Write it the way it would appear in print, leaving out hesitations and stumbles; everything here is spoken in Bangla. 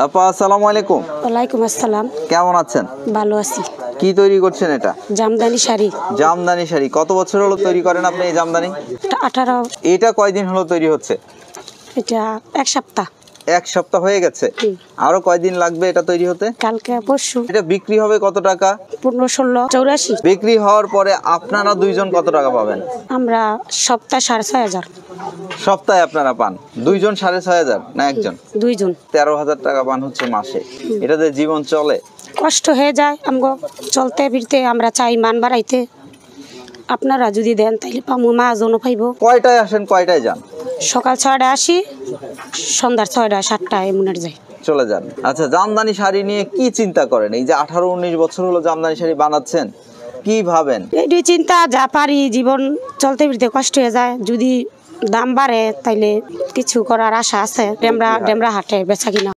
আপা আসসালামু আলাইকুম। ওয়ালাইকুম আসসালাম। কেমন আছেন? ভালো আছি। কি তৈরি করছেন এটা? জামদানি শাড়ি। জামদানি শাড়ি। কত বছর হলো তৈরি করেন আপনি এই জামদানি? 18। এটা কয়দিন হলো তৈরি হচ্ছে? এটা এক সপ্তাহ। এক সপ্তাহ হয়ে গেছে। আরো কয়দিন লাগবে এটা তৈরি হতে? কালকে পরশু। এটা বিক্রি হবে কত টাকা? 15, 16, 84। বিক্রি হওয়ার পরে আপনারা দুইজন কত টাকা পাবেন? আমরা সপ্তাহে 6,500। সপ্তাহে আপনারা পান দুইজন 6,500 না একজন? দুইজন 13,000 টাকা পান হচ্ছে মাসে। এটাতে জীবন চলে? কষ্ট হয়ে যায় আমগো চলতে ফিরতে। আমরা চাই মান বাড়াইতে। আপনারা যদি দেন তাইলে পামু, মাহাজনও পাইব। কয়টায় আসেন কয়টায় যান? সকাল 6টায় আসি, সন্ধ্যার 6টা 7টা এমনের যাই। চলে যান। আচ্ছা, জামদানি শাড়ি নিয়ে কি চিন্তা করেন? এই যে 18-19 বছর হলো জামদানি শাড়ি বানাচ্ছেন, কি ভাবেন? এই চিন্তা, যা পারি জীবন চলতে ফিরতে কষ্ট হয়ে যায়। যদি দাম বাড়ে তাইলে কিছু করার আশা আছে। ডেমরা হাটে বেচা কিনা।